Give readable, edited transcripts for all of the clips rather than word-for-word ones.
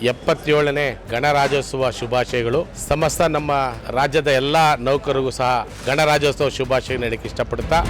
77ನೇ ಗಣರಾಜ್ಯೋತ್ಸವ ಶುಭಾಶಯಗಳು. ಸಮಸ್ತ ನಮ್ಮ ರಾಜ್ಯದ ಎಲ್ಲ ನೌಕರರಿಗೂ ಸಹ ಗಣರಾಜ್ಯೋತ್ಸವ ಶುಭಾಶಯ ನೀಡಕ್ಕೆ ಇಷ್ಟಪಡುತ್ತಾ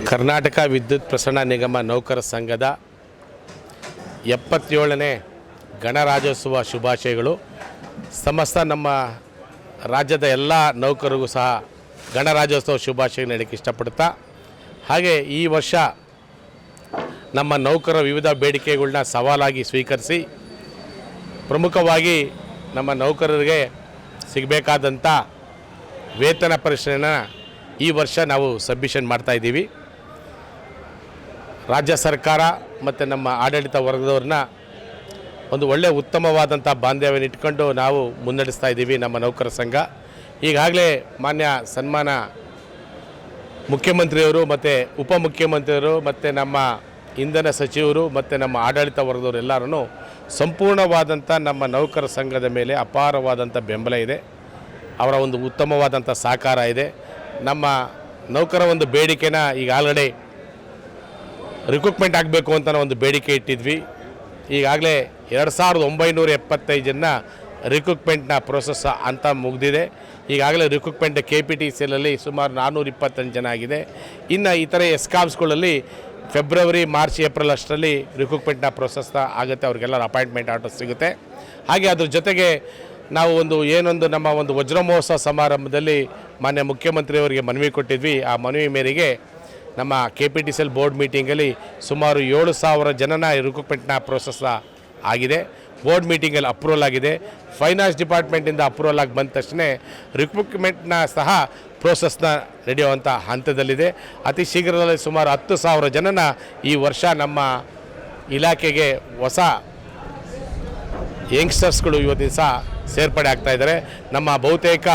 ಕರ್ನಾಟಕ ವಿದ್ಯುತ್ ಪ್ರಸರಣ ನಿಗಮ ನೌಕರ ಸಂಘದ 77ನೇ ಗಣರಾಜ್ಯೋತ್ಸವ ಶುಭಾಶಯಗಳು. ಸಮಸ್ತ ನಮ್ಮ ರಾಜ್ಯದ ಎಲ್ಲ ನೌಕರರಿಗೂ ಸಹ ಗಣರಾಜ್ಯೋತ್ಸವ ಶುಭಾಶಯ ನೀಡಕ್ಕೆ ಇಷ್ಟಪಡುತ್ತಾ ಹಾಗೆ ಈ ವರ್ಷ ನಮ್ಮ ನೌಕರರ ವಿವಿಧ ಬೇಡಿಕೆಗಳನ್ನ ಸವಾಲಾಗಿ ಸ್ವೀಕರಿಸಿ ಪ್ರಮುಖವಾಗಿ ನಮ್ಮ ನೌಕರರಿಗೆ ಸಿಗಬೇಕಾದಂಥ ವೇತನ ಪರಿಷ್ಕರಣೆನ ಈ ವರ್ಷ ನಾವು ಸಬ್ಮಿಷನ್ ಮಾಡ್ತಾಯಿದ್ದೀವಿ. ರಾಜ್ಯ ಸರ್ಕಾರ ಮತ್ತು ನಮ್ಮ ಆಡಳಿತ ವರ್ಗದವ್ರನ್ನ ಒಂದು ಒಳ್ಳೆಯ ಉತ್ತಮವಾದಂಥ ಬಾಂಧವ್ಯವನ್ನು ಇಟ್ಕೊಂಡು ನಾವು ಮುನ್ನಡೆಸ್ತಾ ಇದ್ದೀವಿ. ನಮ್ಮ ನೌಕರ ಸಂಘ ಈಗಾಗಲೇ ಮಾನ್ಯ ಸನ್ಮಾನ ಮುಖ್ಯಮಂತ್ರಿಯವರು ಮತ್ತು ಉಪಮುಖ್ಯಮಂತ್ರಿಯವರು ಮತ್ತು ನಮ್ಮ ಇಂಧನ ಸಚಿವರು ಮತ್ತು ನಮ್ಮ ಆಡಳಿತ ವರ್ಗದವರು ಎಲ್ಲರೂ ಸಂಪೂರ್ಣವಾದಂಥ ನಮ್ಮ ನೌಕರ ಸಂಘದ ಮೇಲೆ ಅಪಾರವಾದಂಥ ಬೆಂಬಲ ಇದೆ. ಅವರ ಒಂದು ಉತ್ತಮವಾದಂಥ ಸಹಕಾರ ಇದೆ. ನಮ್ಮ ನೌಕರ ಒಂದು ಬೇಡಿಕೆನ ಈಗಾಗಲೇ ರಿಕ್ರೂಟ್ಮೆಂಟ್ ಆಗಬೇಕು ಅಂತ ನಾವು ಒಂದು ಬೇಡಿಕೆ ಇಟ್ಟಿದ್ವಿ. ಈಗಾಗಲೇ 2975 ಜನ ರಿಕ್ರೂಟ್ಮೆಂಟ್ನ ಪ್ರೋಸೆಸ್ ಅಂತ ಮುಗಿದಿದೆ. ಈಗಾಗಲೇ ರಿಕ್ರೂಟ್ಮೆಂಟ್ KPTCLಲ್ಲಿ ಸುಮಾರು 428 ಜನ ಆಗಿದೆ. ಇನ್ನು ಇತರೆ ಎಸ್ಕಾಮ್ಸ್ಗಳಲ್ಲಿ ಫೆಬ್ರವರಿ, ಮಾರ್ಚ್, ಏಪ್ರಿಲ್ ಅಷ್ಟರಲ್ಲಿ ರಿಕ್ರೂಟ್ಮೆಂಟ್ನ ಪ್ರೋಸೆಸ್ ಆಗುತ್ತೆ. ಅವ್ರಿಗೆಲ್ಲ ಅಪಾಯಿಂಟ್ಮೆಂಟ್ ಆರ್ಡರ್ ಸಿಗುತ್ತೆ. ಹಾಗೆ ಅದ್ರ ಜೊತೆಗೆ ನಾವು ಏನೊಂದು ನಮ್ಮ ಒಂದು ವಜ್ರ ಮಹೋತ್ಸವ ಸಮಾರಂಭದಲ್ಲಿ ಮಾನ್ಯ ಮುಖ್ಯಮಂತ್ರಿಯವರಿಗೆ ಮನವಿ ಕೊಟ್ಟಿದ್ವಿ. ಆ ಮನವಿ ಮೇರೆಗೆ ನಮ್ಮ KPTCL ಬೋರ್ಡ್ ಮೀಟಿಂಗಲ್ಲಿ ಸುಮಾರು 7,000 ಜನನ ರಿಕ್ರೂಟ್ಮೆಂಟ್ನ ಪ್ರೋಸೆಸ್ ಆಗಿದೆ. ಬೋರ್ಡ್ ಮೀಟಿಂಗಲ್ಲಿ ಅಪ್ರೂವಲ್ ಆಗಿದೆ. ಫೈನಾನ್ಸ್ ಡಿಪಾರ್ಟ್ಮೆಂಟಿಂದ ಅಪ್ರೂವಲ್ ಆಗಿ ಬಂದ ತಕ್ಷಣ ರಿಕ್ರೂಟ್ಮೆಂಟ್ನ ಸಹ ಪ್ರೋಸೆಸ್ನ ನಡೆಯುವಂಥ ಹಂತದಲ್ಲಿದೆ. ಅತಿ ಶೀಘ್ರದಲ್ಲಿ ಸುಮಾರು 10,000 ಜನನ ಈ ವರ್ಷ ನಮ್ಮ ಇಲಾಖೆಗೆ ಹೊಸ ಯಂಗ್ಸ್ಟರ್ಸ್ಗಳು ಇವತ್ತಿನ ಸಹ ಸೇರ್ಪಡೆ ಆಗ್ತಾಯಿದ್ದಾರೆ. ನಮ್ಮ ಬಹುತೇಕ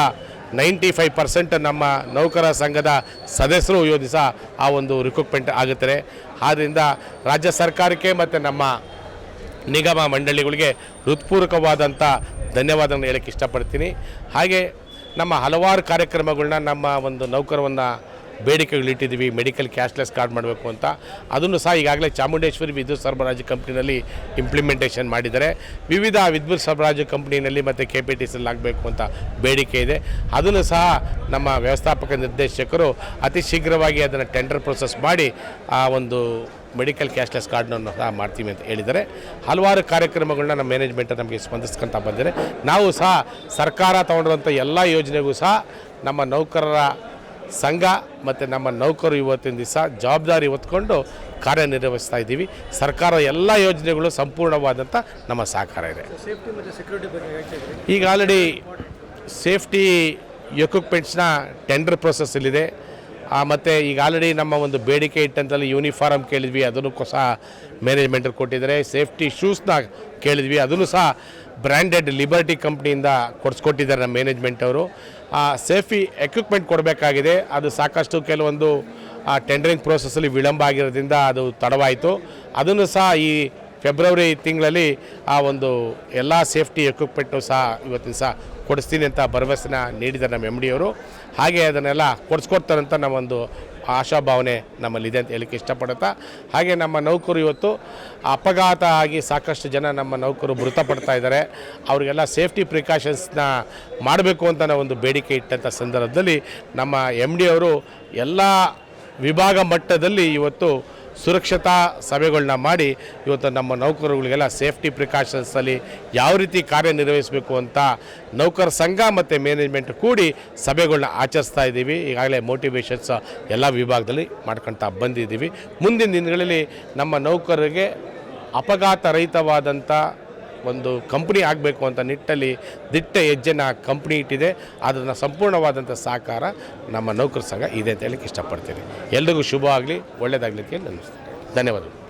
95% ನಮ್ಮ ನೌಕರ ಸಂಘದ ಸದಸ್ಯರು ಇವತ್ತು ಸಹ ಆ ಒಂದು ರಿಕ್ರೂಟ್ಮೆಂಟ್ ಆಗುತ್ತಾರೆ. ಆದ್ದರಿಂದ ರಾಜ್ಯ ಸರ್ಕಾರಕ್ಕೆ ಮತ್ತು ನಮ್ಮ ನಿಗಮ ಮಂಡಳಿಗಳಿಗೆ ಹೃತ್ಪೂರ್ವಕವಾದಂಥ ಧನ್ಯವಾದವನ್ನು ಹೇಳಕ್ಕೆ ಇಷ್ಟಪಡ್ತೀನಿ. ಹಾಗೆ ನಮ್ಮ ಹಲವಾರು ಕಾರ್ಯಕ್ರಮಗಳನ್ನ ನಮ್ಮ ಒಂದು ನೌಕರವನ್ನು ಬೇಡಿಕೆಗಳಿಟ್ಟಿದ್ದೀವಿ. ಮೆಡಿಕಲ್ ಕ್ಯಾಶ್ಲೆಸ್ ಕಾರ್ಡ್ ಮಾಡಬೇಕು ಅಂತ ಅದನ್ನು ಸಹ ಈಗಾಗಲೇ ಚಾಮುಂಡೇಶ್ವರಿ ವಿದ್ಯುತ್ ಸರಬರಾಜು ಕಂಪ್ನಿನಲ್ಲಿ ಇಂಪ್ಲಿಮೆಂಟೇಷನ್ ಮಾಡಿದ್ದಾರೆ. ವಿವಿಧ ವಿದ್ಯುತ್ ಸರಬರಾಜು ಕಂಪ್ನಿನಲ್ಲಿ ಮತ್ತು KPTCL ಆಗಬೇಕು ಅಂತ ಬೇಡಿಕೆ ಇದೆ. ಅದನ್ನು ಸಹ ನಮ್ಮ ವ್ಯವಸ್ಥಾಪಕ ನಿರ್ದೇಶಕರು ಅತಿ ಶೀಘ್ರವಾಗಿ ಅದನ್ನು ಟೆಂಡರ್ ಪ್ರೊಸೆಸ್ ಮಾಡಿ ಆ ಒಂದು ಮೆಡಿಕಲ್ ಕ್ಯಾಶ್ಲೆಸ್ ಕಾರ್ಡ್ನನ್ನು ಸಹ ಮಾಡ್ತೀವಿ ಅಂತ ಹೇಳಿದ್ದಾರೆ. ಹಲವಾರು ಕಾರ್ಯಕ್ರಮಗಳನ್ನ ನಮ್ಮ ಮ್ಯಾನೇಜ್ಮೆಂಟ್ ನಮಗೆ ಸ್ಪಂದಿಸ್ಕೊಂತ ಬಂದಿದೆ. ನಾವು ಸಹ ಸರ್ಕಾರ ತಗೊಂಡಿರುವಂಥ ಎಲ್ಲ ಯೋಜನೆಗೂ ಸಹ ನಮ್ಮ ನೌಕರರ ಸಂಘ ಮತ್ತು ನಮ್ಮ ನೌಕರರು ಇವತ್ತಿನ ದಿವಸ ಜವಾಬ್ದಾರಿ ಹೊತ್ಕೊಂಡು ಕಾರ್ಯನಿರ್ವಹಿಸ್ತಾ ಇದ್ದೀವಿ. ಸರ್ಕಾರ ಎಲ್ಲ ಯೋಜನೆಗಳು ಸಂಪೂರ್ಣವಾದಂಥ ನಮ್ಮ ಸಹಕಾರ ಇದೆ. ಈಗ ಆಲ್ರೆಡಿ ಸೇಫ್ಟಿ ಎಕ್ವಿಪ್ಮೆಂಟ್ಸ್ನ ಟೆಂಡರ್ ಪ್ರೊಸೆಸ್ಸಲ್ಲಿದೆ. ಮತ್ತು ಈಗ ಆಲ್ರೆಡಿ ನಮ್ಮ ಒಂದು ಬೇಡಿಕೆ ಇಟ್ಟಂತಲ್ಲಿ ಯೂನಿಫಾರ್ಮ್ ಕೇಳಿದ್ವಿ, ಅದನ್ನು ಸಹ ಮ್ಯಾನೇಜ್ಮೆಂಟಲ್ಲಿ ಕೊಟ್ಟಿದ್ದಾರೆ. ಸೇಫ್ಟಿ ಶೂಸ್ನ ಕೇಳಿದ್ವಿ, ಅದನ್ನು ಸಹ ಬ್ರ್ಯಾಂಡೆಡ್ ಲಿಬರ್ಟಿ ಕಂಪ್ನಿಯಿಂದ ಕೊಡಿಸ್ಕೊಟ್ಟಿದ್ದಾರೆ ನಮ್ಮ ಮ್ಯಾನೇಜ್ಮೆಂಟ್ ಅವರು. ಸೇಫ್ಟಿ ಎಕ್ವಿಪ್ಮೆಂಟ್ ಕೊಡಬೇಕಾಗಿದೆ. ಅದು ಸಾಕಷ್ಟು ಕೆಲವೊಂದು ಟೆಂಡರಿಂಗ್ ಪ್ರೋಸೆಸ್ಸಲ್ಲಿ ವಿಳಂಬ ಆಗಿರೋದ್ರಿಂದ ಅದು ತಡವಾಯಿತು. ಅದನ್ನು ಸಹ ಈ ಫೆಬ್ರವರಿ ತಿಂಗಳಲ್ಲಿ ಆ ಒಂದು ಎಲ್ಲ ಸೇಫ್ಟಿ ಎಕ್ವಿಪ್ಮೆಂಟು ಸಹ ಇವತ್ತಿನ ಸಹ ಕೊಡಿಸ್ತೀನಿ ಅಂತ ಭರವಸೆನ ನೀಡಿದ್ದಾರೆ ನಮ್ಮ MD ಅವರು. ಹಾಗೆ ಅದನ್ನೆಲ್ಲ ಕೊಡಿಸ್ಕೊಡ್ತಾರಂತ ನಮ್ಮ ಒಂದು ಆಶಾಭಾವನೆ ನಮ್ಮಲ್ಲಿದೆ ಅಂತ ಹೇಳಕ್ಕೆ ಇಷ್ಟಪಡುತ್ತಾ ಹಾಗೆ ನಮ್ಮ ನೌಕರು ಇವತ್ತು ಅಪಘಾತ ಆಗಿ ಸಾಕಷ್ಟು ಜನ ನಮ್ಮ ನೌಕರು ಮೃತಪಡ್ತಾ ಇದ್ದಾರೆ. ಅವರಿಗೆಲ್ಲ ಸೇಫ್ಟಿ ಪ್ರಿಕಾಷನ್ಸ್ನ ಮಾಡಬೇಕು ಅಂತ ನಾವು ಒಂದು ಬೇಡಿಕೆ ಇಟ್ಟಂಥ ಸಂದರ್ಭದಲ್ಲಿ ನಮ್ಮ MD ಅವರು ಎಲ್ಲ ವಿಭಾಗ ಮಟ್ಟದಲ್ಲಿ ಇವತ್ತು ಸುರಕ್ಷತಾ ಸಭೆಗಳನ್ನ ಮಾಡಿ ಇವತ್ತು ನಮ್ಮ ನೌಕರರುಗಳಿಗೆಲ್ಲ ಸೇಫ್ಟಿ ಪ್ರಿಕಾಷನ್ಸಲ್ಲಿ ಯಾವ ರೀತಿ ಕಾರ್ಯನಿರ್ವಹಿಸಬೇಕು ಅಂತ ನೌಕರ ಸಂಘ ಮತ್ತು ಮ್ಯಾನೇಜ್ಮೆಂಟ್ ಕೂಡಿ ಸಭೆಗಳನ್ನ ಆಚರಿಸ್ತಾ ಇದ್ದೀವಿ. ಈಗಾಗಲೇ ಮೋಟಿವೇಶನ್ಸ್ ಎಲ್ಲ ವಿಭಾಗದಲ್ಲಿ ಮಾಡ್ಕೊಳ್ತಾ ಬಂದಿದ್ದೀವಿ. ಮುಂದಿನ ದಿನಗಳಲ್ಲಿ ನಮ್ಮ ನೌಕರರಿಗೆ ಅಪಘಾತ ರಹಿತವಾದಂಥ ಒಂದು ಕಂಪ್ನಿ ಆಗಬೇಕು ಅಂತ ನಿಟ್ಟಲ್ಲಿ ದಿಟ್ಟ ಹೆಜ್ಜೆನ ಕಂಪ್ನಿ ಇಟ್ಟಿದೆ. ಅದನ್ನು ಸಂಪೂರ್ಣವಾದಂಥ ಸಹಕಾರ ನಮ್ಮ ನೌಕರ ಸಂಘ ಇದೆ ಅಂತ ಹೇಳಕ್ಕೆ ಇಷ್ಟಪಡ್ತೀನಿ. ಎಲ್ರಿಗೂ ಶುಭ ಆಗಲಿ, ಒಳ್ಳೆಯದಾಗಲಿ ಅಂತ ಹೇಳಿ ನನ್ನ ಧನ್ಯವಾದಗಳು.